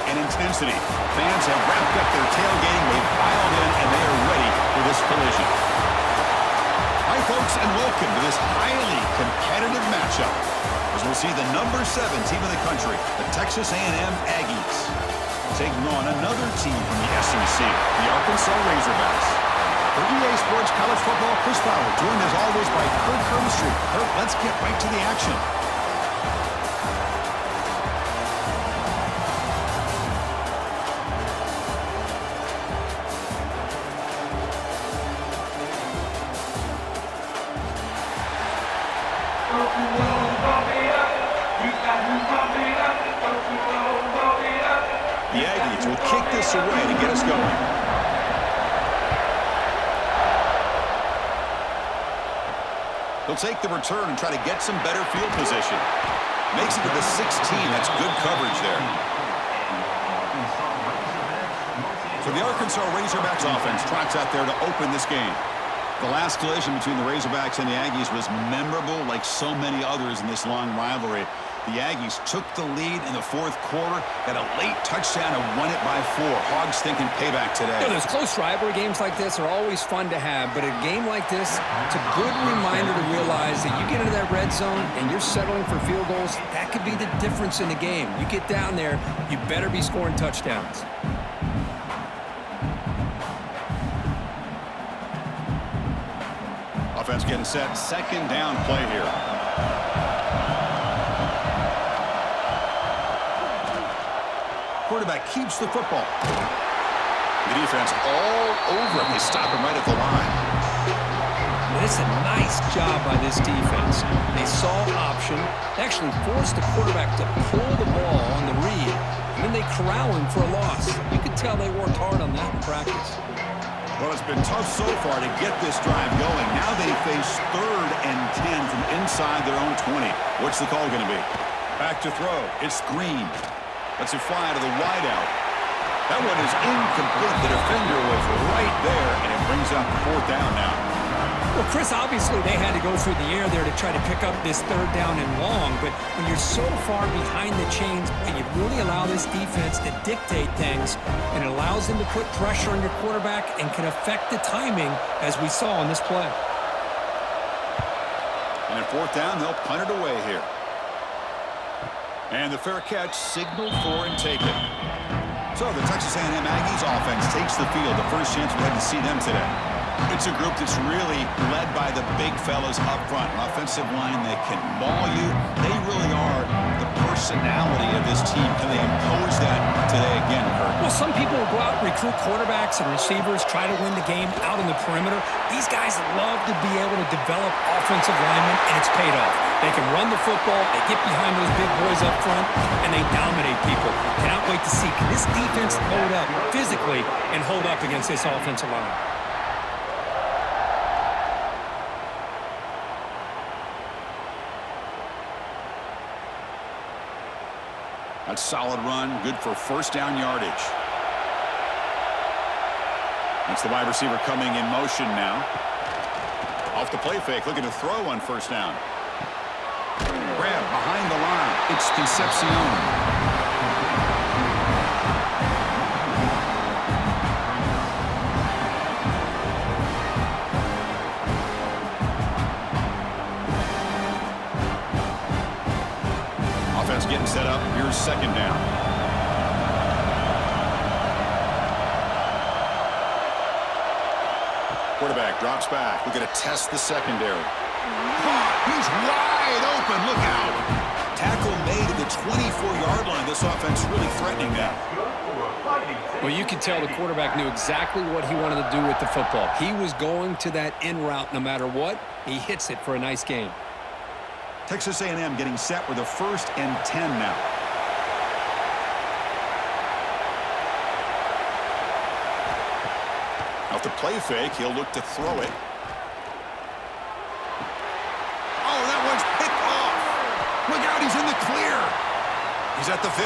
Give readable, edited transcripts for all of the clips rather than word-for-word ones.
and intensity. Fans have wrapped up their tailgating. They've piled in, and they are ready for this collision. Hi, folks, and welcome to this highly competitive matchup, as we'll see the number 7 team in the country, the Texas A&M Aggies, taking on another team from the SEC, the Arkansas Razorbacks. For EA Sports College Football, Chris Fowler, joined as always by Kurt Kermstreet. Kurt, let's get right to the action. The Aggies will kick this away to get us going. He'll take the return and try to get some better field position. Makes it to the 16. That's good coverage there. So the Arkansas Razorbacks offense trots out there to open this game. The last collision between the Razorbacks and the Aggies was memorable like so many others in this long rivalry. The Aggies took the lead in the fourth quarter, got a late touchdown and won it by 4. Hogs thinking payback today. You know, those close rivalry games like this are always fun to have, but a game like this, it's a good reminder to realize that you get into that red zone and you're settling for field goals, that could be the difference in the game. You get down there, you better be scoring touchdowns. Offense getting set. Second down play here. Quarterback keeps the football. The defense all over him. They stop him right at the line. This is a nice job by this defense. They saw option, actually forced the quarterback to pull the ball on the read, and then they corral him for a loss. You could tell they worked hard on that in practice. Well, it's been tough so far to get this drive going. Now they face 3rd and 10 from inside their own 20. What's the call going to be? Back to throw. It's Green. Lets it fly to the wideout. That one is incomplete. The defender was right there, and it brings up 4th down now. Well, Chris, obviously they had to go through the air there to try to pick up this 3rd down and long, but when you're so far behind the chains, you really allow this defense to dictate things, and it allows them to put pressure on your quarterback and can affect the timing, as we saw on this play. And at 4th down, they'll punt it away here. And the fair catch signaled for and taken. So the Texas A&M Aggies offense takes the field. The first chance we had to see them today. It's a group that's really led by the big fellas up front. An offensive line that can maul you. They really are the personality of this team. Can they impose that today again, Kurt? Well, some people will go out and recruit quarterbacks and receivers, try to win the game out on the perimeter. These guys love to be able to develop offensive linemen, and it's paid off. They can run the football, they get behind those big boys up front, and they dominate people. Cannot wait to see, can this defense load up physically and hold up against this offensive line? That's a solid run, good for 1st down yardage. That's the wide receiver coming in motion now. Off the play fake, looking to throw on 1st down. Grab behind the line. It's Concepcion. Offense getting set up. Here's 2nd down. Quarterback drops back. We're going to test the secondary. He's wide open. Look out. Tackle made at the 24-yard line. This offense really threatening now. Well, you could tell the quarterback knew exactly what he wanted to do with the football. He was going to that in route no matter what. He hits it for a nice gain. Texas A&M getting set with a 1st and 10 now. Off the play fake, he'll look to throw it. Oh, that one's picked off. Look out, he's in the clear. He's at the 50,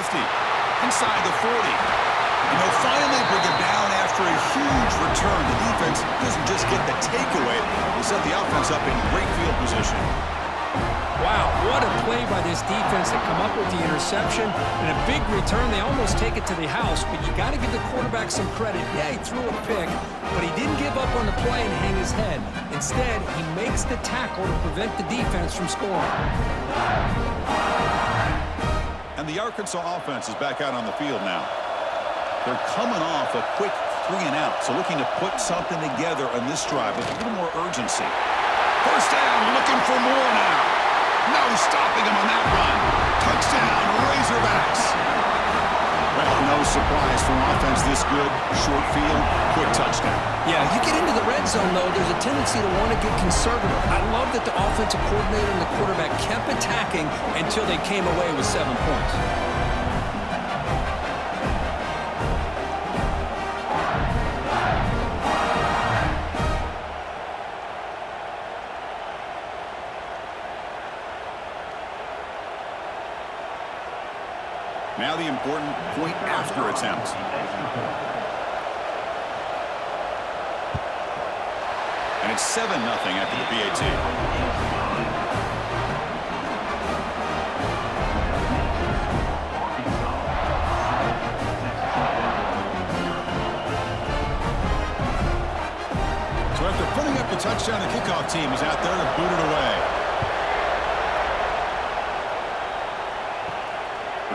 inside the 40. And they'll finally bring him down after a huge return. The defense doesn't just get the takeaway. They set the offense up in great field position. Wow, what a play by this defense to come up with the interception. And a big return. They almost take it to the house, but you got to give the quarterback some credit. Yeah, he threw a pick, but he didn't give up on the play and hang his head. Instead, he makes the tackle to prevent the defense from scoring. And the Arkansas offense is back out on the field now. They're coming off a quick 3-and-out, so looking to put something together on this drive with a little more urgency. First down, looking for more now. No stopping him on that run. Touchdown, Razorbacks. Well, no surprise for an offense this good. Short field, quick touchdown. Yeah, you get into the red zone, though, there's a tendency to want to get conservative. I love that the offensive coordinator and the quarterback kept attacking until they came away with 7 points. Now the important point after attempt. And it's 7-0 after the PAT. So after putting up the touchdown, the kickoff team is out there to boot it away.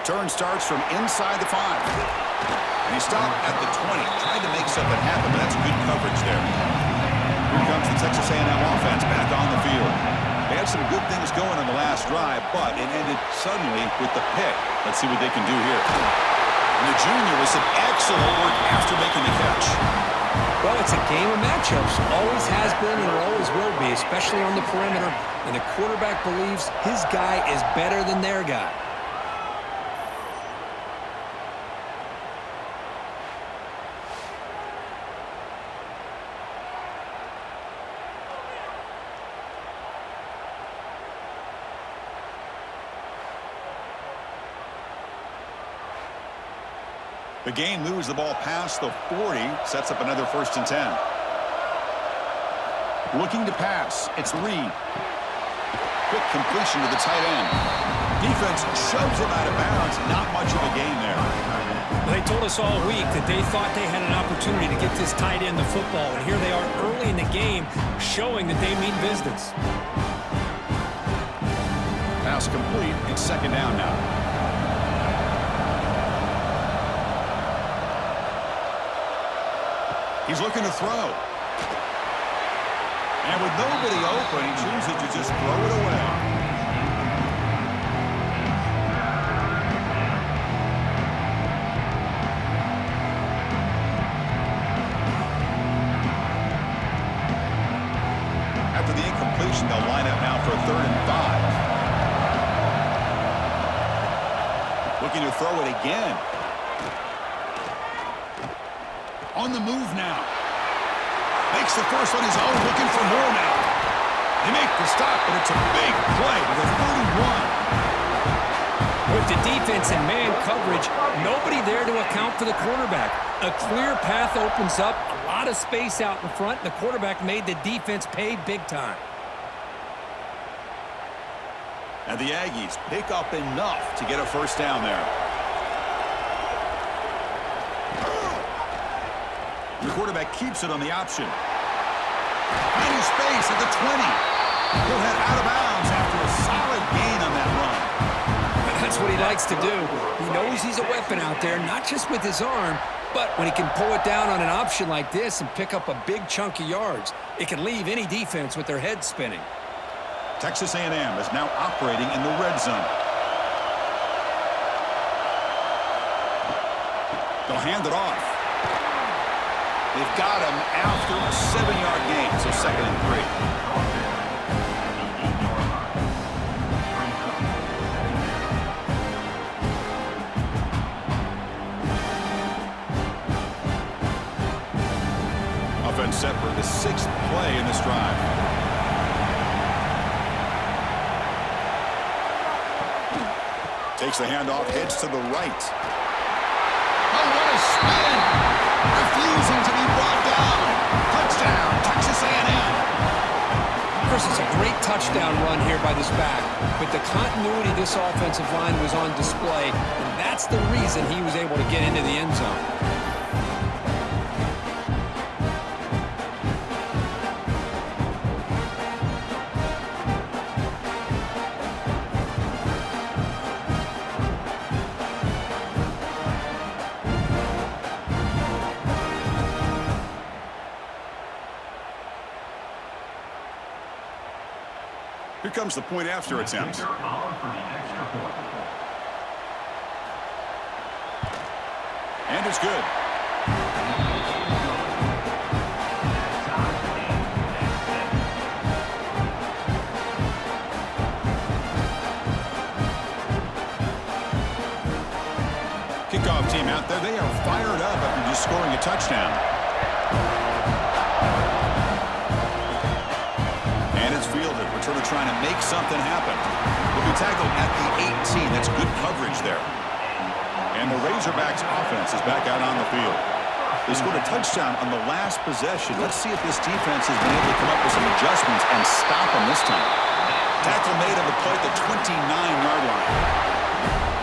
Return starts from inside the 5. And he stopped at the 20. Tried to make something happen, but that's good coverage there. Here comes the Texas A&M offense back on the field. They had some good things going on the last drive, but it ended suddenly with the pick. Let's see what they can do here. And the junior with some excellent work after making the catch. Well, it's a game of matchups. Always has been and always will be, especially on the perimeter. And the quarterback believes his guy is better than their guy. The game moves the ball past the 40, sets up another 1st and 10. Looking to pass, it's Reed. Quick completion to the tight end. Defense shoves him out of bounds. Not much of a gain there. Well, they told us all week that they thought they had an opportunity to get this tight end the football, and here they are early in the game showing that they mean business. Pass complete. It's 2nd down now. He's looking to throw. And with nobody open, he chooses to just throw it away. After the incompletion, they'll line up now for a 3rd and 5. Looking to throw it again. On the move now. Makes the first on his own, looking for more now. They make the stop, but it's a big play with a 31. With the defense and man coverage, nobody there to account for the quarterback. A clear path opens up, a lot of space out in front, and the quarterback made the defense pay big time. And the Aggies pick up enough to get a 1st down there. The quarterback keeps it on the option. Finding space at the 20. He'll head out of bounds after a solid gain on that run. That's what he likes to do. He knows he's a weapon out there, not just with his arm, but when he can pull it down on an option like this and pick up a big chunk of yards, it can leave any defense with their head spinning. Texas A&M is now operating in the red zone. They'll hand it off. They've got him after a 7-yard gain, so 2nd and 3. Offense set for the 6th play in this drive. Takes the handoff, heads to the right. Oh, what a spin! Refusing to be brought down. Touchdown, Texas A&M. For Chris, it's a great touchdown run here by this back, but the continuity of this offensive line was on display, and that's the reason he was able to get into the end zone. Here comes the point after attempt. And it's good. Kickoff team out there. They are fired up after just scoring a touchdown. And it's fielded. We're sort of trying to make something happen. Will be tackled at the 18. That's good coverage there. And the Razorbacks offense is back out on the field. They scored a touchdown on the last possession. Let's see if this defense has been able to come up with some adjustments and stop them this time. Tackle made on the play at the 29-yard line.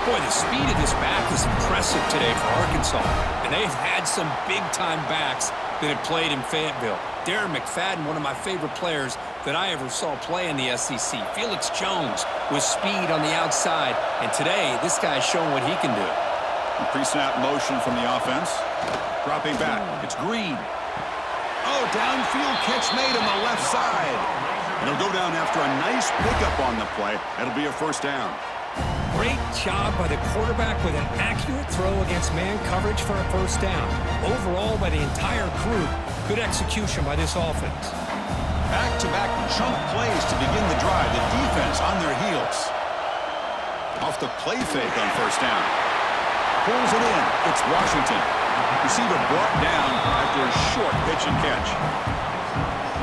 Boy, the speed of this back is impressive today for Arkansas. And they've had some big-time backs that have played in Fayetteville. Darren McFadden, one of my favorite players that I ever saw play in the SEC. Felix Jones with speed on the outside. And today, this guy's showing what he can do. Pre-snap motion from the offense. Dropping back. It's Green. Oh, downfield catch made on the left side. And he'll go down after a nice pickup on the play. That'll be a first down. Great job by the quarterback with an accurate throw against man coverage for a first down. Overall, by the entire group, good execution by this offense. Back-to-back chunk plays to begin the drive. The defense on their heels. Off the play fake on first down. Pulls it in. It's Washington. Receiver brought down after a short pitch and catch.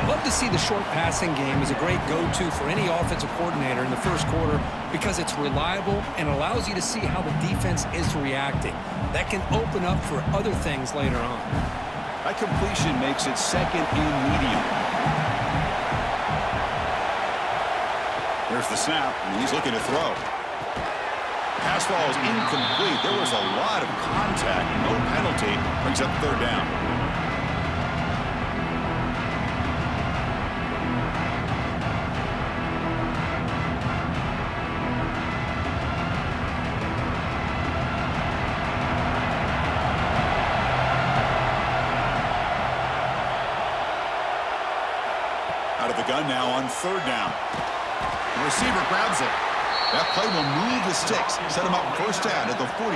Love to see the short passing game as a great go-to for any offensive coordinator in the first quarter because it's reliable and allows you to see how the defense is reacting. That can open up for other things later on. That completion makes it second and medium. There's the snap, and he's looking to throw. Pass ball is incomplete. There was a lot of contact. No penalty. Brings up third down. Out of the gun now on third down. The receiver grabs it. That play will move the sticks, set him up first down at the 42.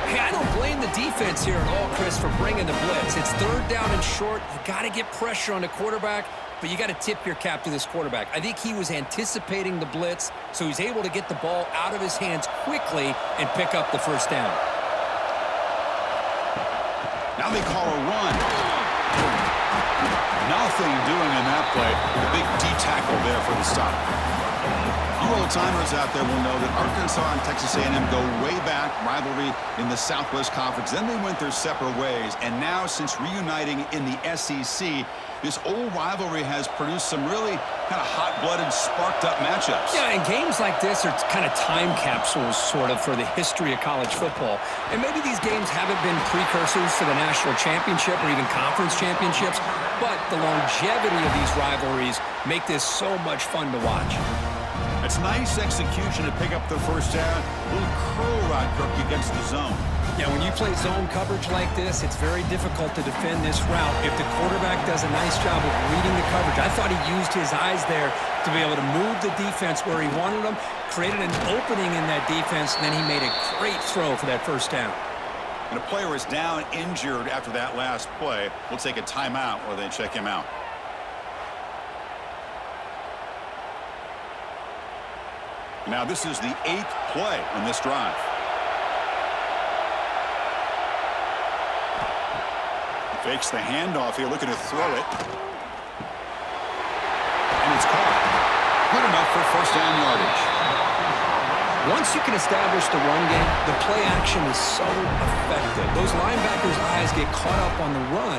Hey, I don't blame the defense here at all, Chris, for bringing the blitz. It's third down and short. You got to get pressure on the quarterback, but you got to tip your cap to this quarterback. I think he was anticipating the blitz, so he's able to get the ball out of his hands quickly and pick up the first down. Now they call a run. Nothing doing in that play. A big D-tackle there for the stop. You old-timers out there will know that Arkansas and Texas A&M go way back, rivalry in the Southwest Conference. Then they went their separate ways, and now since reuniting in the SEC, this old rivalry has produced some really kind of hot-blooded, sparked-up matchups. Yeah, and games like this are kind of time capsules, sort of, for the history of college football. And maybe these games haven't been precursors to the national championship or even conference championships, but the longevity of these rivalries make this so much fun to watch. It's nice execution to pick up the first down. A little curl rod crook against the zone. Yeah, when you play zone coverage like this, it's very difficult to defend this route if the quarterback does a nice job of reading the coverage. I thought he used his eyes there to be able to move the defense where he wanted them, created an opening in that defense, and then he made a great throw for that first down. And a player is down injured after that last play. We'll take a timeout or they check him out. Now this is the 8th play on this drive. Fakes the handoff here, looking to throw it. And it's caught. Good enough for first down yardage. Once you can establish the run game, the play action is so effective. Those linebackers' eyes get caught up on the run,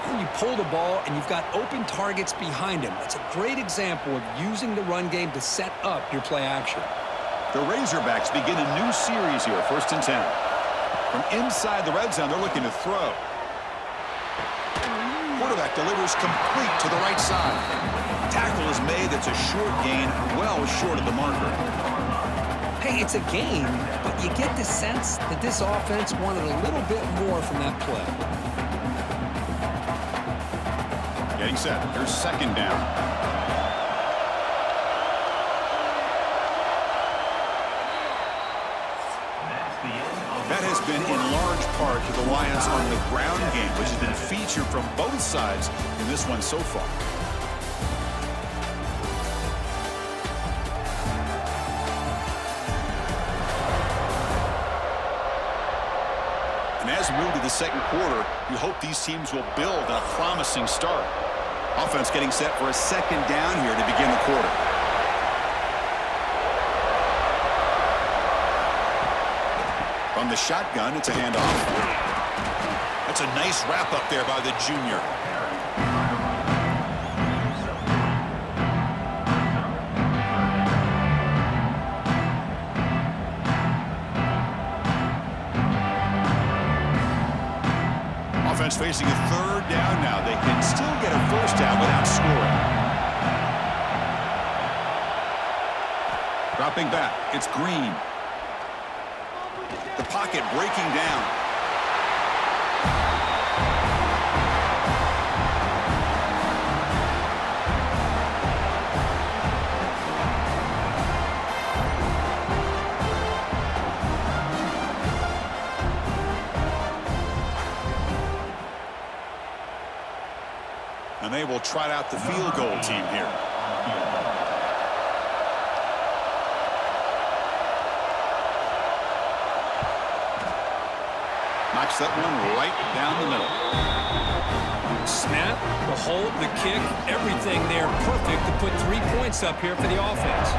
When you pull the ball and you've got open targets behind him, that's a great example of using the run game to set up your play action. The Razorbacks begin a new series here, 1st and 10. From inside the red zone, they're looking to throw. Quarterback delivers complete to the right side. Tackle is made. It's a short gain, well short of the marker. Hey, it's a game, but you get the sense that this offense wanted a little bit more from that play. Getting set. Here's 2nd down. That has been in large part to the Lions on the ground game, which has been featured from both sides in this one so far. And as we move to the 2nd quarter, we hope these teams will build on a promising start. Offense getting set for a 2nd down here to begin the quarter. From the shotgun, it's a handoff. That's a nice wrap up there by the junior. Offense facing a 3rd down now. They can still get a 1st down without scoring. Dropping back, it's Green. The pocket breaking down. And they will trot out the field goal team here. Knocks that one right down the middle. Snap, the hold, the kick, everything there perfect to put 3 points up here for the offense.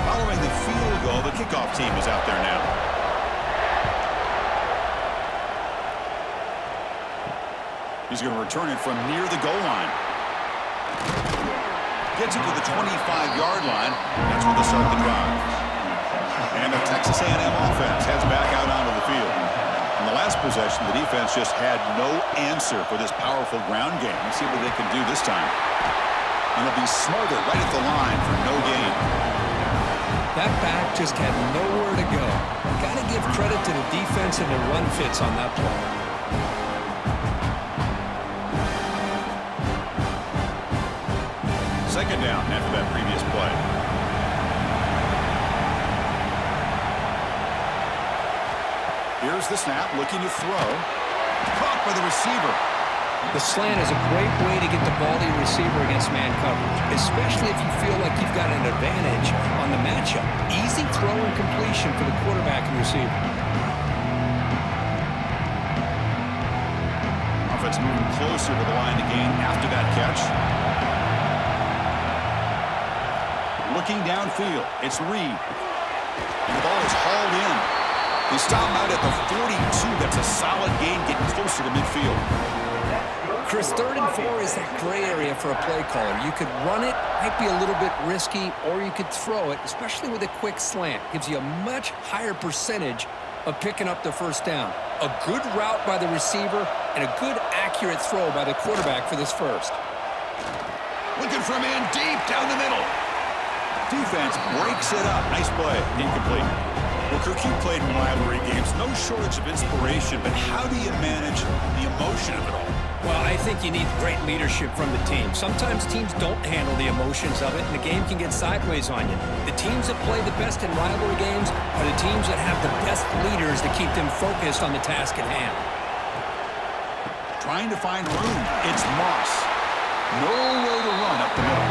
Following the field goal, the kickoff team is out there now. He's going to return it from near the goal line. Gets it to the 25-yard line. That's where they start the drive. And the Texas A&M offense heads back out onto the field. In the last possession, the defense just had no answer for this powerful ground game. Let's see what they can do this time. And they'll be smarter right at the line for no gain. That back just had nowhere to go. Got to give credit to the defense and the run fits on that play. Second down after that previous play. Here's the snap, looking to throw. Caught by the receiver. The slant is a great way to get the ball to your receiver against man coverage, especially if you feel like you've got an advantage on the matchup. Easy throw and completion for the quarterback and receiver. Offense moving closer to the line to gain after that catch. Looking downfield, it's Reed. And the ball is hauled in. They stop him out at the 42. That's a solid gain, getting closer to midfield. Chris, 3rd and 4 is that gray area for a play caller. You could run it, might be a little bit risky, or you could throw it, especially with a quick slant. Gives you a much higher percentage of picking up the 1st down. A good route by the receiver and a good accurate throw by the quarterback for this 1st. Looking for a man deep down the middle. Defense breaks it up. Nice play. Incomplete. Well, Kirk, you played in rivalry games. No shortage of inspiration, but how do you manage the emotion of it all? Well, I think you need great leadership from the team. Sometimes teams don't handle the emotions of it, and the game can get sideways on you. The teams that play the best in rivalry games are the teams that have the best leaders to keep them focused on the task at hand. Trying to find room. It's Moss. Nowhere to run up the middle.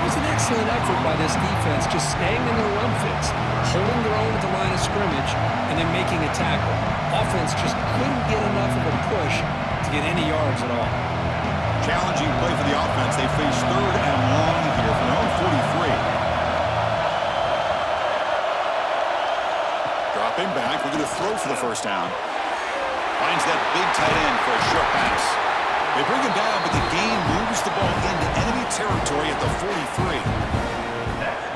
It was an excellent effort by this defense, just staying in their run fits, holding their own at the line of scrimmage, and then making a tackle. Offense just couldn't get enough of a push to get any yards at all. Challenging play for the offense. They face 3rd and long here from their own 43. Dropping back, we're going to throw for the first down. Finds that big tight end for a short pass. They bring him down, but the gain moves the ball into enemy territory at the 43.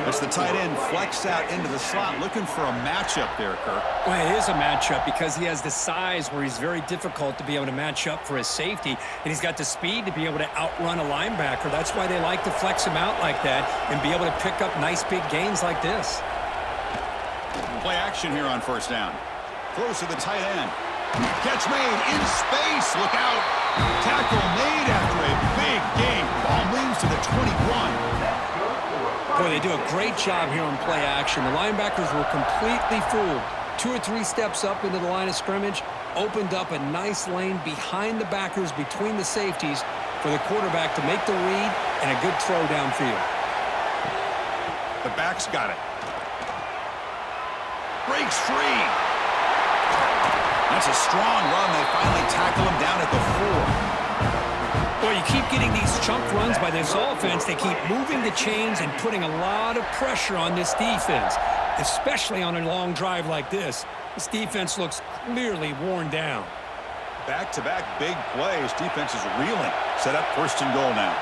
It's the tight end flexed out into the slot, looking for a matchup there, Kirk. Well, it is a matchup because he has the size where he's very difficult to be able to match up for his safety, and he's got the speed to be able to outrun a linebacker. That's why they like to flex him out like that and be able to pick up nice big gains like this. Play action here on first down. Throws to the tight end. Catch made in space. Look out. Tackle made after a big gain. Ball moves to the 21. Boy, they do a great job here on play action. The linebackers were completely fooled. 2 or 3 steps up into the line of scrimmage, opened up a nice lane behind the backers, between the safeties, for the quarterback to make the read and a good throw downfield. The back's got it. Breaks free. That's a strong run. They finally tackle him down at the 4. Well, you keep getting these chunk runs by this offense. They keep moving the chains and putting a lot of pressure on this defense, especially on a long drive like this. This defense looks clearly worn down. Back-to-back big plays. Defense is reeling. Set up first and goal now.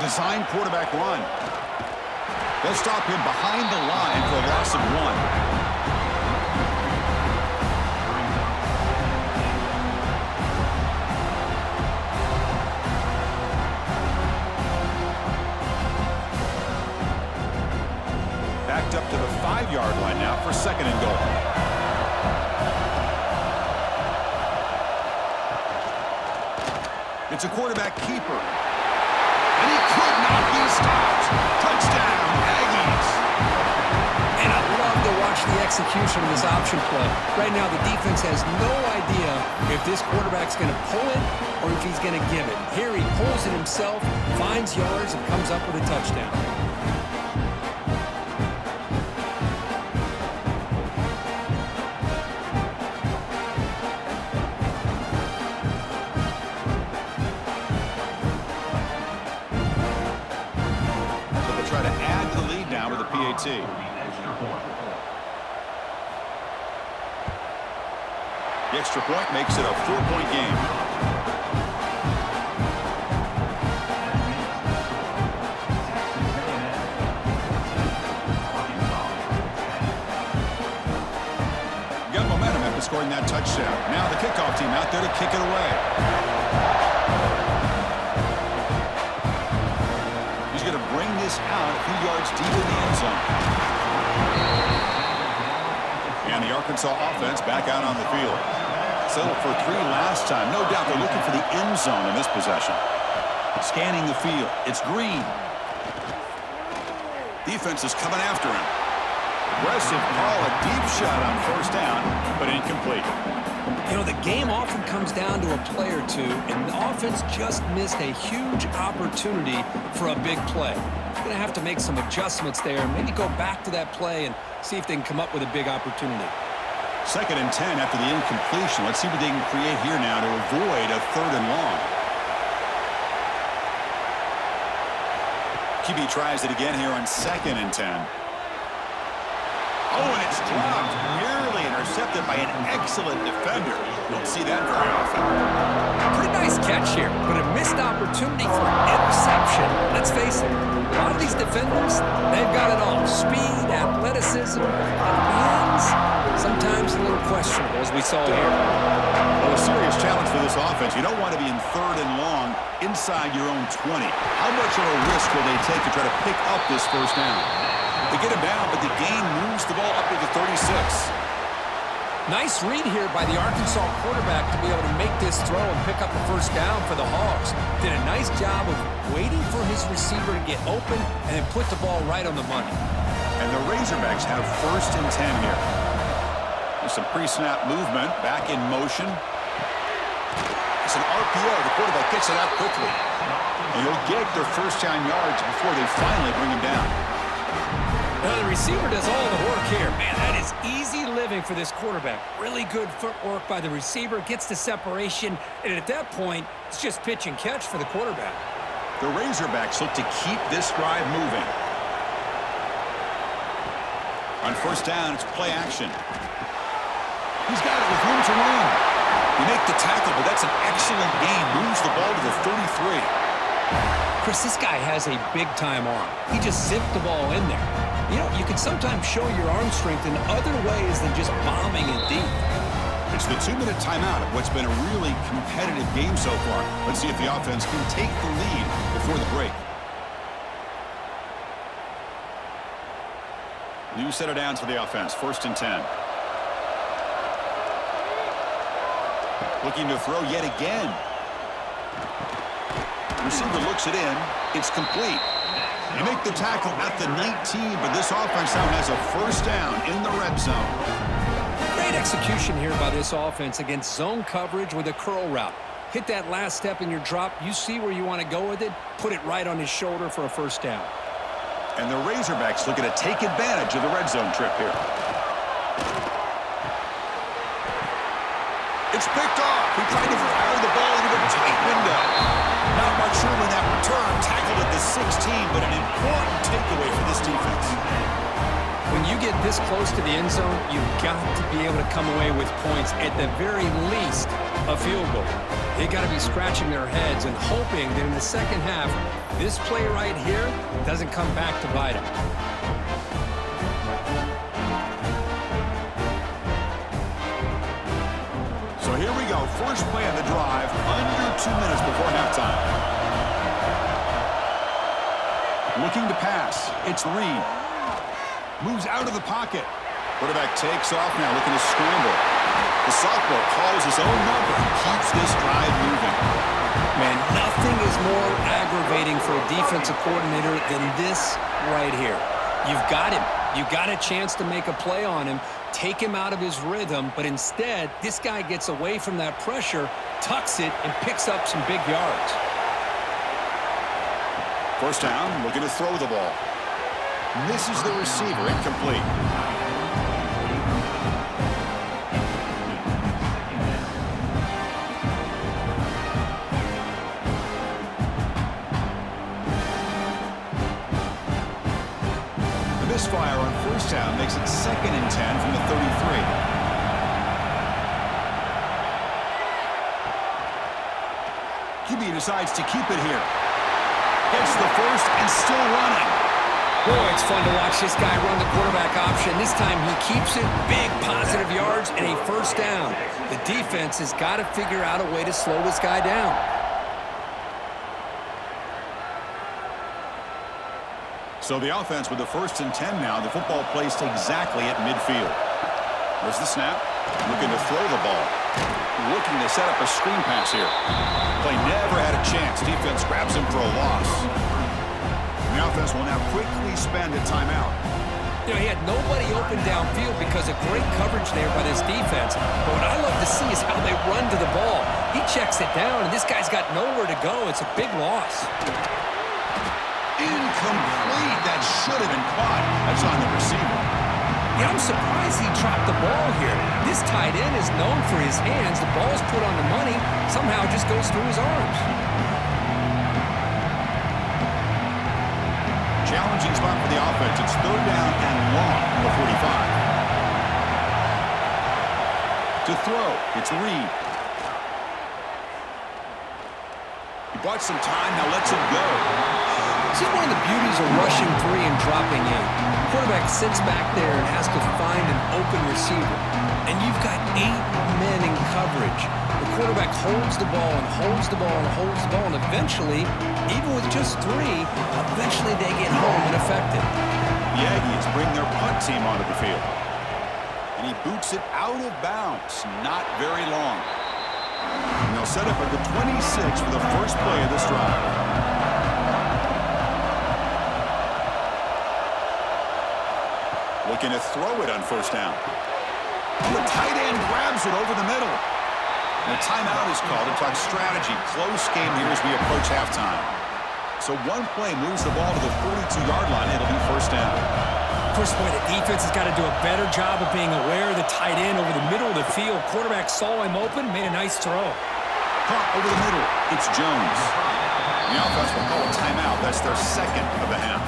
Design quarterback run. They'll stop him behind the line for a loss of 1. Backed up to the 5-yard line now for second and goal. It's a quarterback keeper. And he could not be stopped. Touchdown, Aggies. And I love to watch the execution of this option play. Right now, the defense has no idea if this quarterback's going to pull it or if he's going to give it. Here he pulls it himself, finds yards, and comes up with a touchdown. Try to add to the lead now with a PAT. The extra point makes it a 4-point game. Got momentum after scoring that touchdown. Now the kickoff team out there to kick it away. Going to bring this out a few yards deep in the end zone. And the Arkansas offense back out on the field. Settled for 3 last time. No doubt they're looking for the end zone in this possession. Scanning the field. It's Green. Defense is coming after him. Aggressive call, a deep shot on first down, but incomplete. You know, the game often comes down to a play or two, and the offense just missed a huge opportunity for a big play. They're going to have to make some adjustments there, maybe go back to that play and see if they can come up with a big opportunity. Second and 10 after the incompletion. Let's see what they can create here now to avoid a 3rd and long. QB tries it again here on 2nd and 10. Oh, and it's dropped. Nearly intercepted by an excellent defender. Don't see that very often. Pretty nice catch here, but a missed opportunity for interception. Let's face it, a lot of these defenders, they've got it all. Speed, athleticism, and hands, sometimes a little questionable, as we saw here. Well, a serious challenge for this offense. You don't want to be in 3rd and long inside your own 20. How much of a risk will they take to try to pick up this first down? They get him down, but the gain moves the ball up to the 36. Nice read here by the Arkansas quarterback to be able to make this throw and pick up the first down for the Hogs. Did a nice job of waiting for his receiver to get open and then put the ball right on the money. And the Razorbacks have 1st and 10 here. There's some pre-snap movement, back in motion. It's an RPO. The quarterback gets it out quickly. And he'll get their first down yards before they finally bring him down. Now the receiver does all the work here. Man, that is easy living for this quarterback. Really good footwork by the receiver, gets the separation, and at that point, it's just pitch and catch for the quarterback. The Razorbacks look to keep this drive moving. On first down, it's play action. room to run. You make the tackle, but that's an excellent gain. Moves the ball to the 33. Chris, this guy has a big-time arm. He just zipped the ball in there. You know, you can sometimes show your arm strength in other ways than just bombing it deep. It's the 2-minute timeout of what's been a really competitive game so far. Let's see if the offense can take the lead before the break. New set of downs for the offense. 1st and 10. Looking to throw yet again. Receiver looks it in. It's complete. They make the tackle at the 19, but this offense now has a 1st down in the red zone. Great execution here by this offense against zone coverage with a curl route. Hit that last step in your drop. You see where you want to go with it. Put it right on his shoulder for a 1st down. And the Razorbacks looking to take advantage of the red zone trip here. It's picked off. He tried to fire the ball into a tight window. Not much room in that return. Tackled at the 16, but an important takeaway for this defense. When you get this close to the end zone, you've got to be able to come away with points, at the very least, a field goal. They got to be scratching their heads and hoping that in the second half, this play right here doesn't come back to bite them. So here we go. First play of the drive, under 2 minutes before halftime. Looking to pass. It's Reed. Moves out of the pocket. Quarterback takes off now, looking to scramble. The sophomore calls his own number and keeps this drive moving. Man, nothing is more aggravating for a defensive coordinator than this right here. You've got him. You got a chance to make a play on him, take him out of his rhythm, but instead, this guy gets away from that pressure, tucks it, and picks up some big yards. 1st down, looking to throw the ball. Misses the receiver, incomplete. The misfire on 1st down makes it 2nd and 10 from the 33. QB decides to keep it here. Gets the 1st and still running. Boy, it's fun to watch this guy run the quarterback option. This time he keeps it, big positive yards, and a 1st down. The defense has got to figure out a way to slow this guy down. So the offense with the 1st and 10 now. The football placed exactly at midfield. There's the snap. Looking to throw the ball. Looking to set up a screen pass here. Play never had a chance. Defense grabs him for a loss. The offense will now quickly spend a timeout. You know, he had nobody open downfield because of great coverage there by this defense. But what I love to see is how they run to the ball. He checks it down, and this guy's got nowhere to go. It's a big loss. Incomplete. That should have been caught. That's on the receiver. Yeah, I'm surprised he dropped the ball here. This tight end is known for his hands. The ball's put on the money. Somehow it just goes through his arms. Challenging spot for the offense. It's 3rd down and long from the 45. To throw, it's Reed. He bought some time, now lets it go. This is one of the beauties of rushing 3 and dropping 8. The quarterback sits back there and has to find an open receiver. And you've got 8 men in coverage. The quarterback holds the ball and holds the ball and holds the ball, and eventually, even with just 3, eventually they get home and effective. The Aggies bring their punt team onto the field. And he boots it out of bounds. Not very long. And they'll set up at the 26 for the first play of this drive. Looking to throw it on 1st down. The tight end grabs it over the middle. And a timeout is called to talk strategy. Close game here as we approach halftime. So one play moves the ball to the 42-yard line. It'll be 1st down. First point, the defense has got to do a better job of being aware of the tight end over the middle of the field. Quarterback saw him open, made a nice throw. Caught over the middle. It's Jones. The offense will call a timeout. That's their 2nd of the half.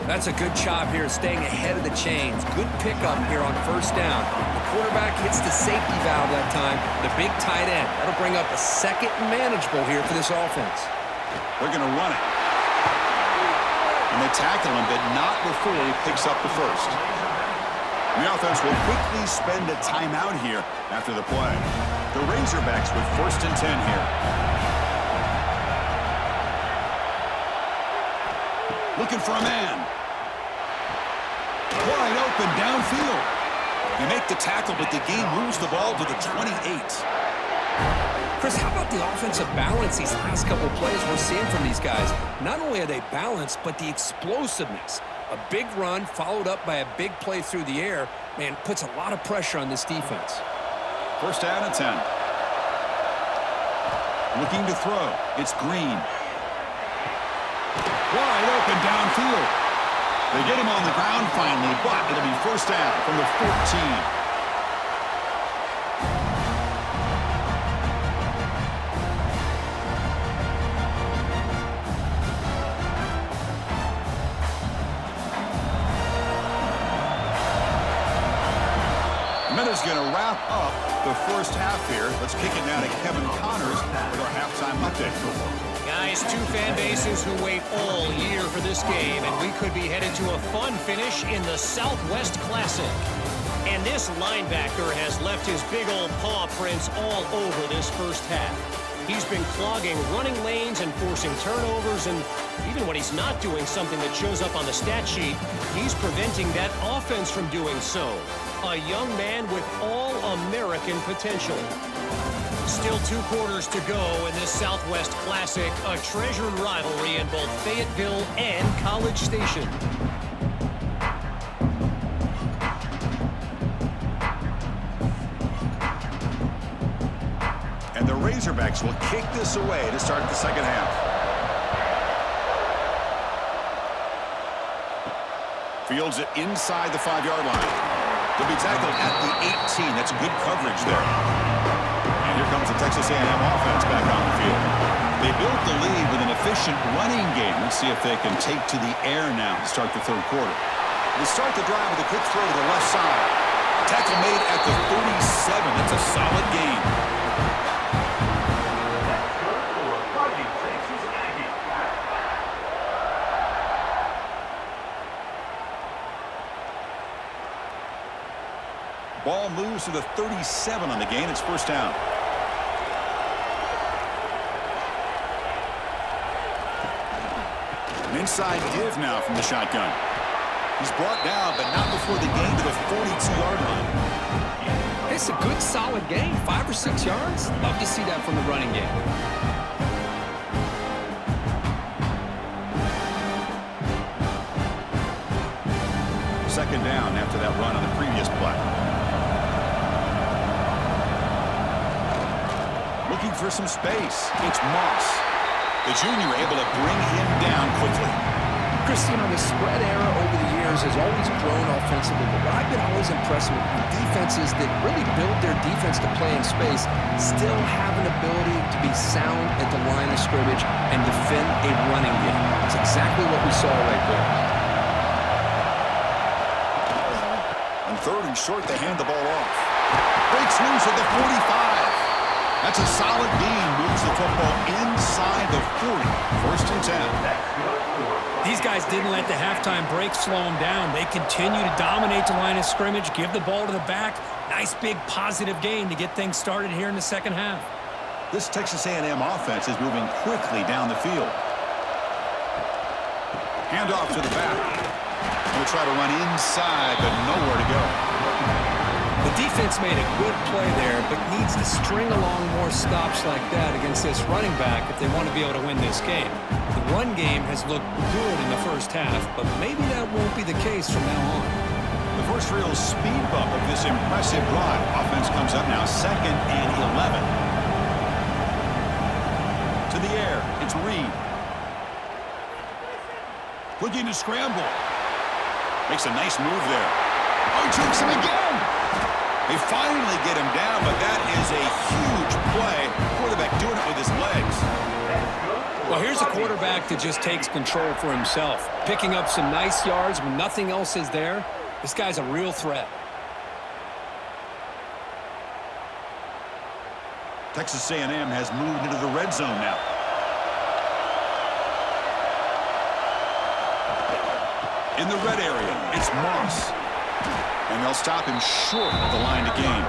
That's a good job here, staying ahead of the chains. Good pickup here on first down. The quarterback hits the safety valve that time. The big tight end. That'll bring up a second and manageable here for this offense. They're going to run it. And they tackle him, but not before he picks up the first. The offense will quickly spend a timeout here after the play. The Razorbacks with 1st and 10 here. Looking for a man. Wide open downfield. You make the tackle, but the game moves the ball to the 28. Chris, how about the offensive balance these last couple of plays we're seeing from these guys? Not only are they balanced, but the explosiveness. A big run followed up by a big play through the air, man, puts a lot of pressure on this defense. 1st down and 10. Looking to throw. It's Green. Wide open downfield. They get him on the ground finally, but it'll be 1st down from the 14. Minuta's going to wrap up the first half here. Let's kick it now to Kevin Connors with our halftime update. Guys, two fan bases who wait all year for this game, and we could be headed to a fun finish in the Southwest Classic. And this linebacker has left his big old paw prints all over this first half. He's been clogging running lanes and forcing turnovers, and even when he's not doing something that shows up on the stat sheet, he's preventing that offense from doing so. A young man with all-American potential. Still 2 quarters to go in this Southwest Classic, a treasured rivalry in both Fayetteville and College Station. And the Razorbacks will kick this away to start the second half. Fields it inside the 5-yard line. They'll be tackled at the 18. That's good coverage there. And here comes the Texas A&M offense back on the field. They built the lead with an efficient running game. Let's see if they can take to the air now to start the 3rd quarter. They start the drive with a quick throw to the left side. Tackle made at the 37. That's a solid gain. Ball moves to the 37 on the gain. It's 1st down. An inside give now from the shotgun. He's brought down, but not before the gain to the 42-yard line. It's a good, solid gain. 5 or 6 yards. Love to see that from the running game. Second down after that run on the previous play. Looking for some space. It's Moss. The junior able to bring him down quickly. Chris, the spread era over the years has always grown offensively, but what I've been always impressed with defenses that really build their defense to play in space still have an ability to be sound at the line of scrimmage and defend a running game. That's exactly what we saw right there. On 3rd and short, they hand the ball off. Breaks loose at the 45. That's a solid gain. Moves the football inside the 40. 1st and 10. These guys didn't let the halftime break slow them down. They continue to dominate the line of scrimmage, give the ball to the back. Nice big positive gain to get things started here in the second half. This Texas A&M offense is moving quickly down the field. Hand off to the back. Going to try to run inside, but nowhere to go. The defense made a good play there, but needs to string along more stops like that against this running back if they want to be able to win this game. The run game has looked good in the first half, but maybe that won't be the case from now on. The first real speed bump of this impressive drive. Offense comes up now 2nd and 11. To the air, it's Reed. Looking to scramble. Makes a nice move there. Oh, he tricks him again. They finally get him down, but that is a huge play. Quarterback doing it with his legs. Well, here's a quarterback that just takes control for himself, picking up some nice yards when nothing else is there. This guy's a real threat. Texas A&M has moved into the red zone now. In the red area, it's Moss. And they'll stop him short of the line to gain.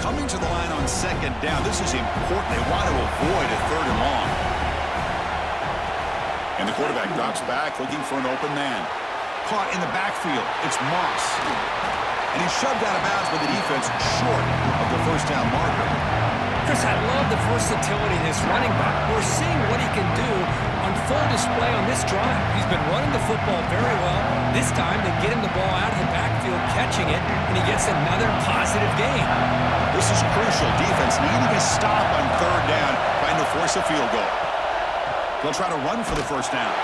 Coming to the line on second down. This is important. They want to avoid a third and long. And the quarterback drops back looking for an open man. Caught in the backfield. It's Moss. And he's shoved out of bounds by the defense short of the first down marker. Chris, I love the versatility of this running back. We're seeing what he can do on full display on this drive. He's been running the football very well. This time they get him the ball out of the backfield, catching it, and he gets another positive gain. This is crucial. Defense needing a stop on third down, trying to force a field goal. They'll try to run for the first down.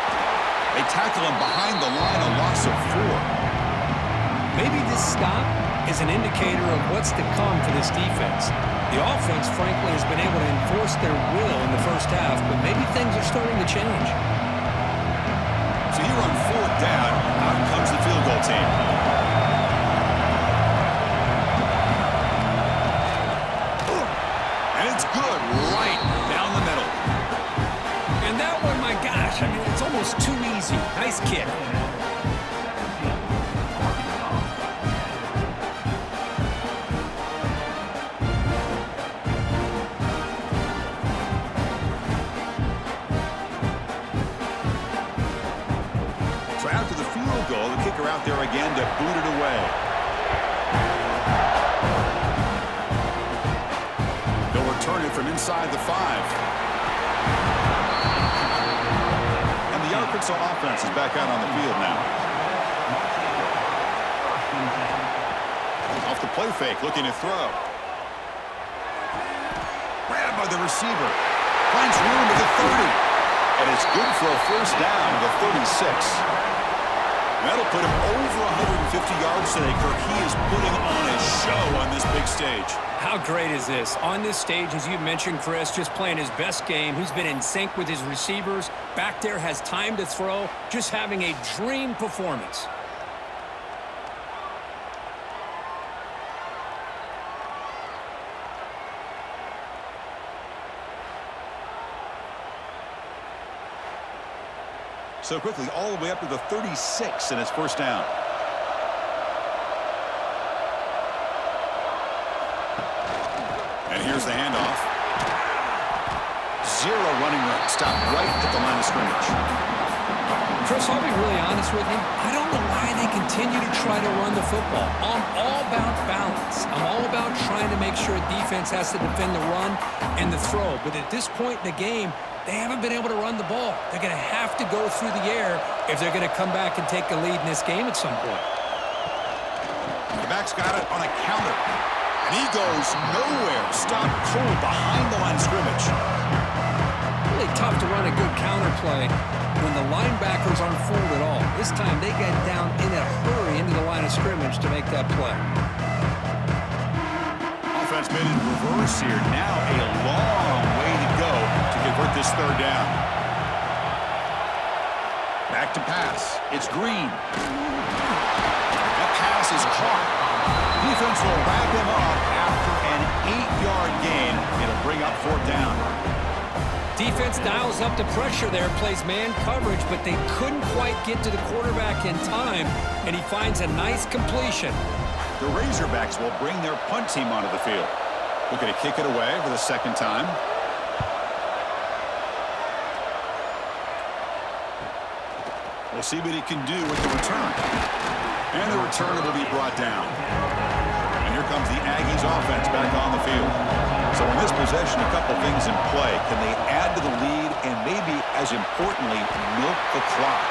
They tackle him behind the line, a loss of 4. Maybe this stop is an indicator of what's to come for this defense. The offense, frankly, has been able to enforce their will in the first half, but maybe things are starting to change. So here on fourth down, out comes the field goal team. And it's good, right down the middle. And that one, my gosh, I mean, it's almost too easy. Nice kick. So after the field goal, the kicker out there again to boot it away. They'll return it from inside the 5. The Arkansas offense is back out on the field now. Off the play fake, looking to throw. Grabbed by the receiver. Finds room to the 30. And it's good for a first down to the 36. That'll put him over 150 yards today, Kirk. He is putting on a show on this big stage. How great is this? On this stage, as you mentioned, Chris, just playing his best game. He's been in sync with his receivers. Back there, has time to throw. Just having a dream performance. So quickly, all the way up to the 36 in his first down. And here's the handoff. 0 running room. Stop right at the line of scrimmage. Chris, I'll be really honest with you. I don't know why they continue to try to run the football. I'm all about balance. I'm all about trying to make sure defense has to defend the run and the throw. But at this point in the game, they haven't been able to run the ball. They're going to have to go through the air if they're going to come back and take a lead in this game at some point. The back's got it on a counter. And he goes nowhere. Stop cold behind the line of scrimmage. Really tough to run a good counter play when the linebackers aren't fooled at all. This time they get down in a hurry into the line of scrimmage to make that play. Offense made in reverse here. Now a long way to go to convert this third down. Back to pass. It's Green. That pass is caught. Defense will wrap him up after an 8-yard gain. It'll bring up fourth down. Defense dials up the pressure there, plays man coverage, but they couldn't quite get to the quarterback in time, and he finds a nice completion. The Razorbacks will bring their punt team onto the field. Looking to kick it away for the second time. We'll see what he can do with the return. And the return will be brought down. And here comes the Aggies offense back on the field. So in this possession, a couple things in play. Can they add to the lead and maybe, as importantly, milk the clock?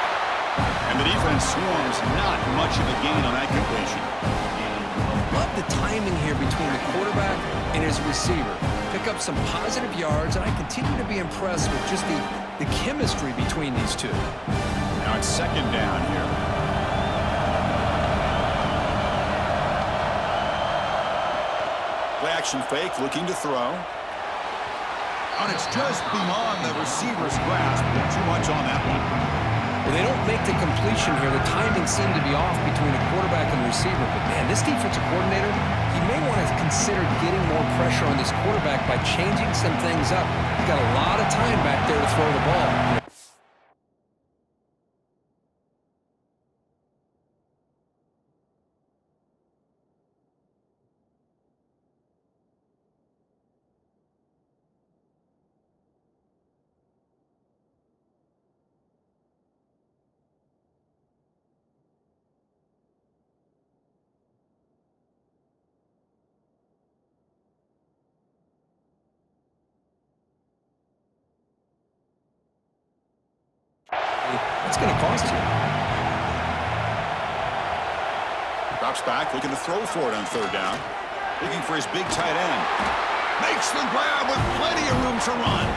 And the defense swarms not much of a gain on that completion. Love the timing here between the quarterback and his receiver. Pick up some positive yards, and I continue to be impressed with just the chemistry between these two. Now it's second down here. Play action fake, looking to throw. And it's just beyond the receiver's grasp. Too much on that one. Well, they don't make the completion here. The timing seemed to be off between the quarterback and the receiver. But, man, this defensive coordinator, he may want to consider getting more pressure on this quarterback by changing some things up. He's got a lot of time back there to throw the ball. It's going to cost you. Drops back, looking to throw for it on third down. Looking for his big tight end. Makes the grab with plenty of room to run.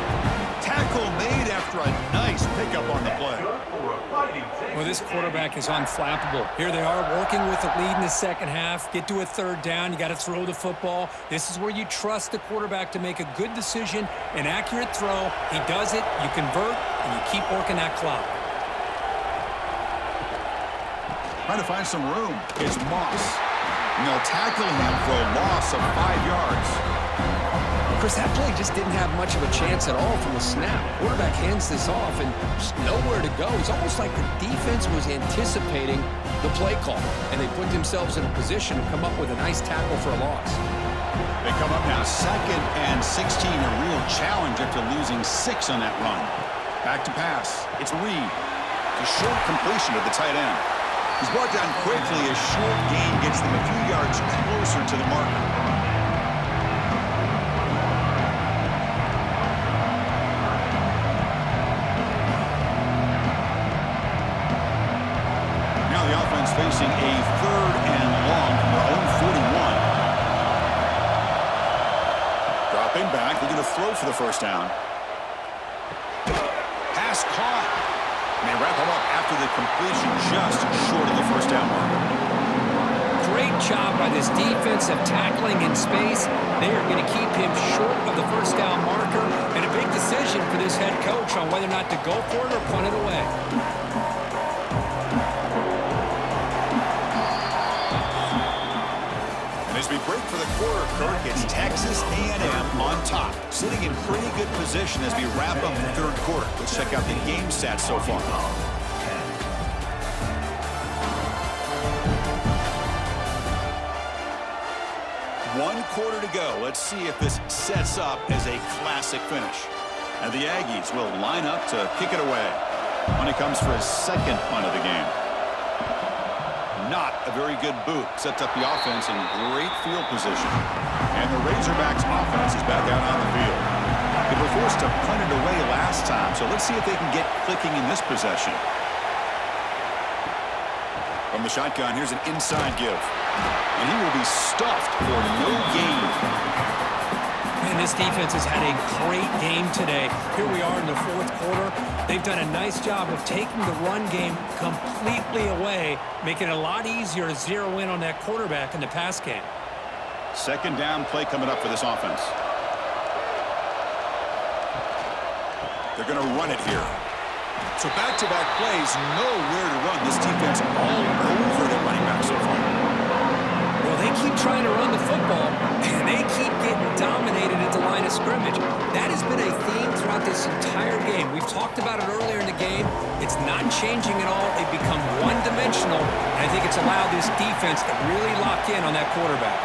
Tackle made after a nice pickup on the play. Well, this quarterback is unflappable. Here they are working with the lead in the second half. Get to a third down. You got to throw the football. This is where you trust the quarterback to make a good decision, an accurate throw. He does it, you convert, and you keep working that clock. Trying to find some room. It's Moss. And they'll tackle him for a loss of 5 yards. Chris, that play just didn't have much of a chance at all from the snap. Quarterback hands this off and just nowhere to go. It's almost like the defense was anticipating the play call, and they put themselves in a position to come up with a nice tackle for a loss. They come up now 2nd and 16, a real challenge after losing 6 on that run. Back to pass. It's Reed. A short completion to the tight end. He's brought down quickly as short gain gets them a few yards closer to the marker. Facing a 3rd and long from their own 41. Dropping back, looking to throw for the first down. Pass caught. And they wrap him up after the completion just short of the first down marker. Great job by this defense of tackling in space. They are going to keep him short of the first down marker. And a big decision for this head coach on whether or not to go for it or punt it away. As we break for the quarter, Kirk, it's Texas A&M on top, sitting in pretty good position as we wrap up the third quarter. Let's check out the game stats so far. One quarter to go. Let's see if this sets up as a classic finish. And the Aggies will line up to kick it away. Money comes for his second punt of the game. Not a very good boot. Sets up the offense in great field position. And the Razorbacks offense is back out on the field. They were forced to punt it away last time, so let's see if they can get clicking in this possession. From the shotgun, here's an inside give. And he will be stuffed for no gain. Man, this defense has had a great game today. Here we are in the fourth quarter. They've done a nice job of taking the run game completely away, making it a lot easier to zero in on that quarterback in the pass game. Second down play coming up for this offense. They're going to run it here. So back-to-back plays, nowhere to run. This defense all over the running back so far. Well, they keep trying to run the football, and they keep getting dominated at the line of scrimmage. That has been a theme throughout this entire game. We've talked about it earlier in the game. It's not changing at all. They've become one-dimensional, and I think it's allowed this defense to really lock in on that quarterback.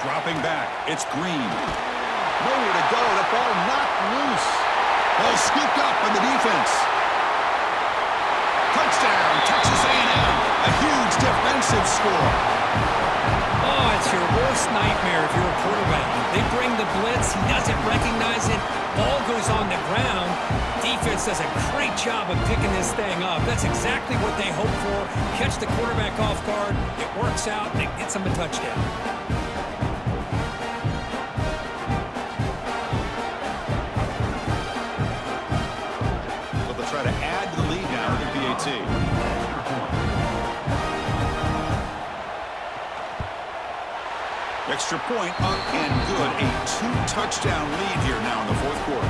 Dropping back, it's Green. Nowhere to go. The ball knocked loose. Ball scooped up on the defense. Touchdown, Texas A&M. A huge defensive score. Oh, it's your worst nightmare if you're a quarterback. They bring the blitz. He doesn't recognize it. Ball goes on the ground. Defense does a great job of picking this thing up. That's exactly what they hope for. Catch the quarterback off guard. It works out, and it gets them a touchdown. Try to extra point up and good. A 2-touchdown lead here now in the fourth quarter.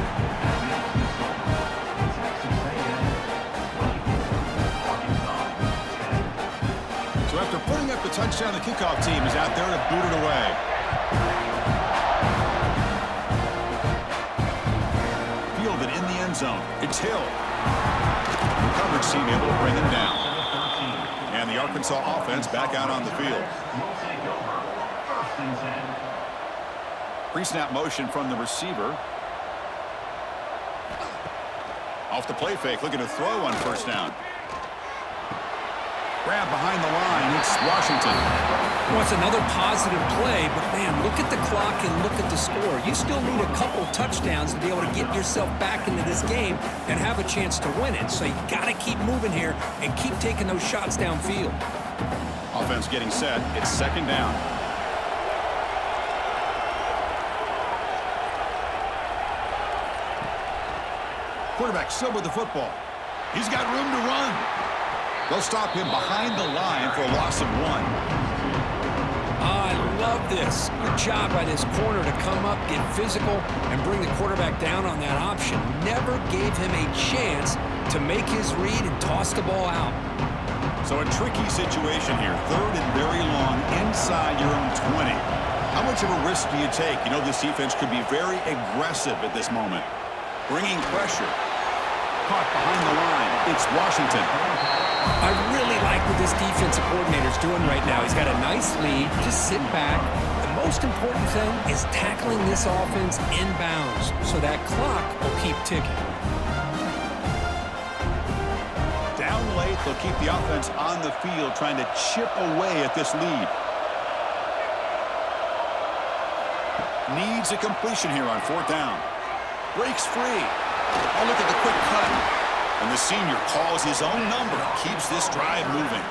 So after putting up the touchdown, the kickoff team is out there to boot it away. Fielded in the end zone. It's Hill. The coverage team able to bring him down. And the Arkansas offense back out on the field. Pre-snap motion from the receiver. Off the play fake, looking to throw on first down. Grab behind the line, it's Washington. Well, it's another positive play, but man, look at the clock and look at the score. You still need a couple touchdowns to be able to get yourself back into this game and have a chance to win it. So you got to keep moving here and keep taking those shots downfield. Offense getting set. It's second down. Quarterback still with the football. He's got room to run. They'll stop him behind the line for a loss of 1. I love this. Good job by this corner to come up, get physical, and bring the quarterback down on that option. Never gave him a chance to make his read and toss the ball out. So a tricky situation here. Third and very long inside your own 20. How much of a risk do you take? You know this defense could be very aggressive at this moment. Bringing pressure. Caught behind the line. It's Washington. I really like what this defensive coordinator's doing right now. He's got a nice lead. Just sit back. The most important thing is tackling this offense inbounds so that clock will keep ticking. Down late, they'll keep the offense on the field trying to chip away at this lead. Needs a completion here on fourth down. Breaks free. Oh, look at the quick cut. And the senior calls his own number, keeps this drive moving.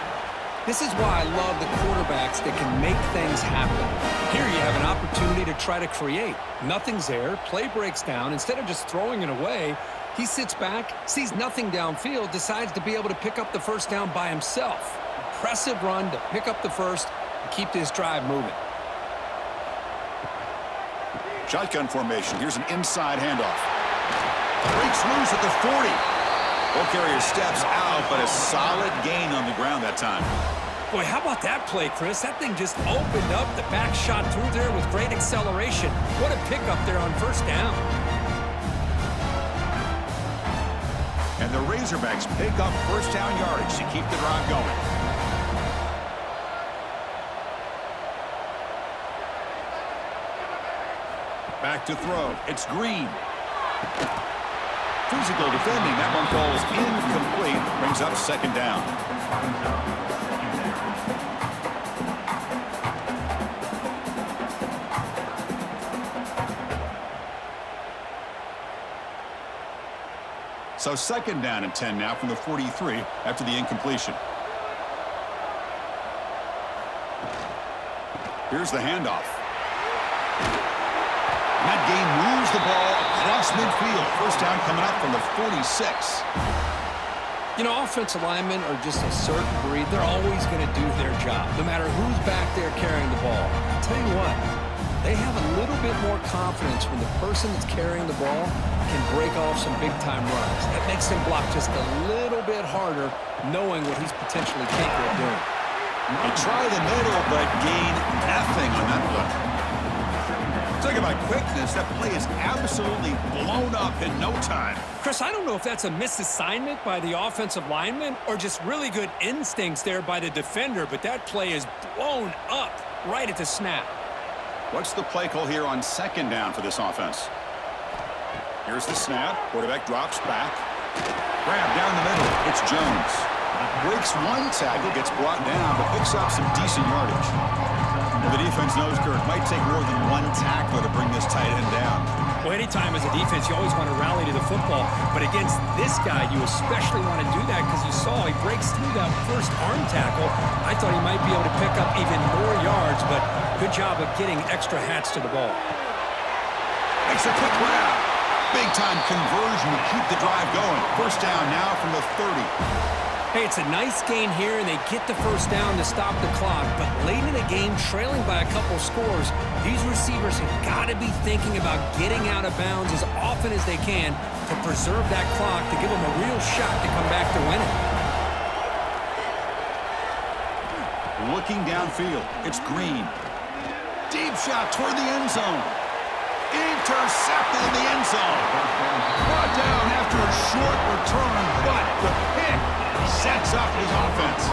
This is why I love the quarterbacks that can make things happen. Here you have an opportunity to try to create. Nothing's there. Play breaks down. Instead of just throwing it away, he sits back, sees nothing downfield, decides to be able to pick up the first down by himself. Impressive run to pick up the first and keep this drive moving. Shotgun formation. Here's an inside handoff. Breaks loose at the 40. Ball carrier steps out, but a solid gain on the ground that time. Boy, how about that play, Chris? That thing just opened up. The back shot through there with great acceleration. What a pickup there on first down. And the Razorbacks pick up first down yardage to keep the drive going. Back to throw. It's Green. Physical defending. That one falls incomplete. Brings up second down. So second down and 10 now from the 43 after the incompletion. Here's the handoff. And that game moves the ball across midfield. First down coming up from the 46. You know, offensive linemen are just a certain breed. They're always going to do their job, no matter who's back there carrying the ball. I'll tell you what, they have a little bit more confidence when the person that's carrying the ball can break off some big-time runs. That makes them block just a little bit harder, knowing what he's potentially capable of doing. They try the middle, but gain nothing on that play. Talking about quickness, that play is absolutely blown up in no time. Chris, I don't know if that's a misassignment by the offensive lineman or just really good instincts there by the defender, but that play is blown up right at the snap. What's the play call here on second down for this offense? Here's the snap. Quarterback drops back. Grab down the middle. It's Jones. Breaks one tackle, gets brought down, but picks up some decent yardage. The defense knows, Kirk, might take more than one tackler to bring this tight end down. Well, anytime as a defense, you always want to rally to the football. But against this guy, you especially want to do that because you saw he breaks through that first arm tackle. I thought he might be able to pick up even more yards, but good job of getting extra hats to the ball. Makes a quick grab. Big-time conversion to keep the drive going. First down now from the 30. Hey, it's a nice gain here, and they get the first down to stop the clock. But late in the game, trailing by a couple scores, these receivers have got to be thinking about getting out of bounds as often as they can to preserve that clock, to give them a real shot to come back to win it. Looking downfield, it's Green. Deep shot toward the end zone. Intercepted in the end zone. Brought down after a short return, but the pick sets up his offense.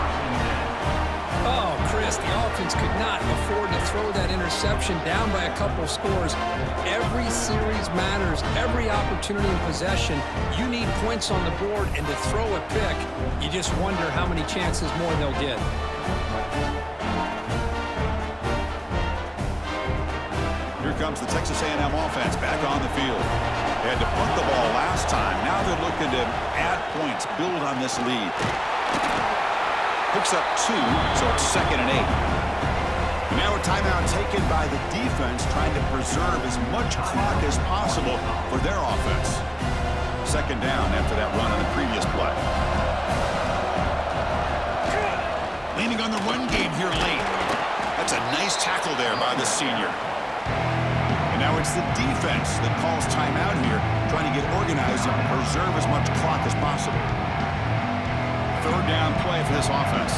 Oh, Chris, the offense could not afford to throw that interception down by a couple scores. Every series matters. Every opportunity in possession, you need points on the board, and to throw a pick, you just wonder how many chances more they'll get. Here comes the Texas A&M offense back on the field. They had to punt the ball last time. Now they're looking to add points, build on this lead. Picks up 2, so it's 2nd and 8. Now a timeout taken by the defense, trying to preserve as much clock as possible for their offense. 2nd down after that run on the previous play. Leaning on the run game here late. That's a nice tackle there by the senior. And now it's the defense that calls timeout here, trying to get organized and preserve as much clock as possible. 3rd down play for this offense.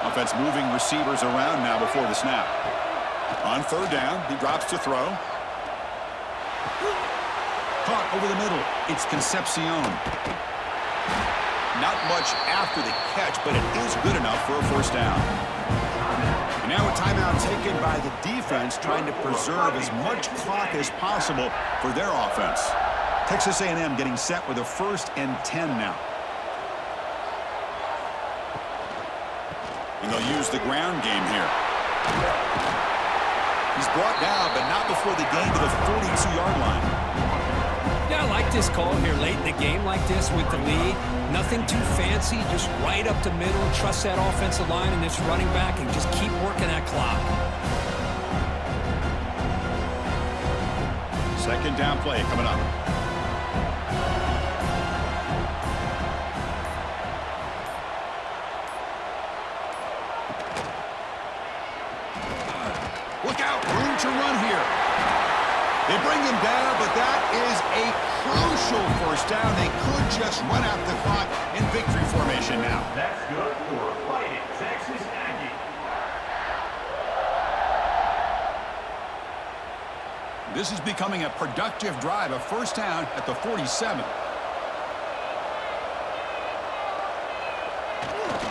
Offense moving receivers around now before the snap. On 3rd down, he drops to throw. Caught over the middle. It's Concepcion. Not much after the catch, but it is good enough for a 1st down. And now a timeout taken by the defense, trying to preserve as much clock as possible for their offense. Texas A&M getting set with a 1st and 10 now. And they'll use the ground game here. He's brought down, but not before the gain to the 42-yard line. Yeah, I like this call here late in the game like this with the lead. Nothing too fancy, just right up the middle. Trust that offensive line and this running back and just keep working that clock. 2nd down play coming up. Look out, room to run here. They bring him down, but that is a crucial 1st down. They could just run out the clock in victory formation now. That's good for a fighting Texas Aggie. This is becoming a productive drive, a 1st down at the 47.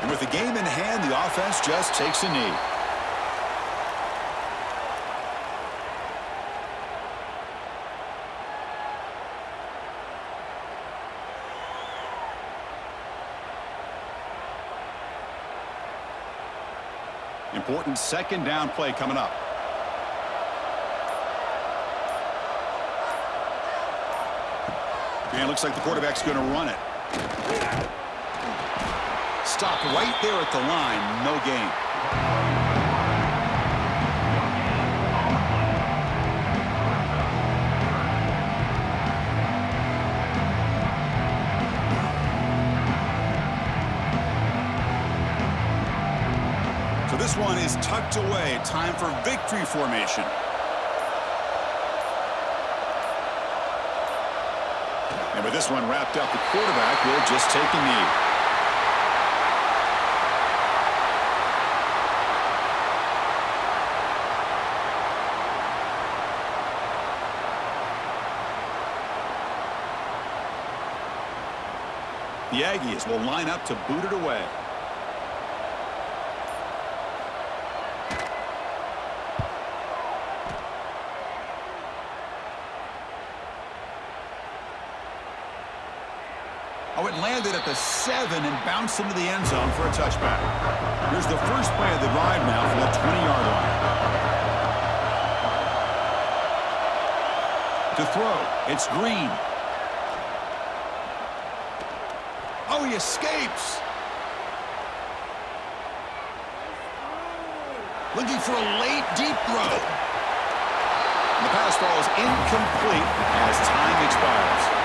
And with the game in hand, the offense just takes a knee. Important 2nd down play coming up. And it looks like the quarterback's going to run it. Stopped right there at the line. No gain. So this one is tucked away. Time for victory formation. And with this one wrapped up, the quarterback will just take a knee. The Aggies will line up to boot it away. Oh, it landed at the 7 and bounced into the end zone for a touchback. Here's the first play of the drive now for the 20-yard line. To throw, it's Green. Oh, he escapes. Looking for a late deep throw. The pass falls incomplete as time expires.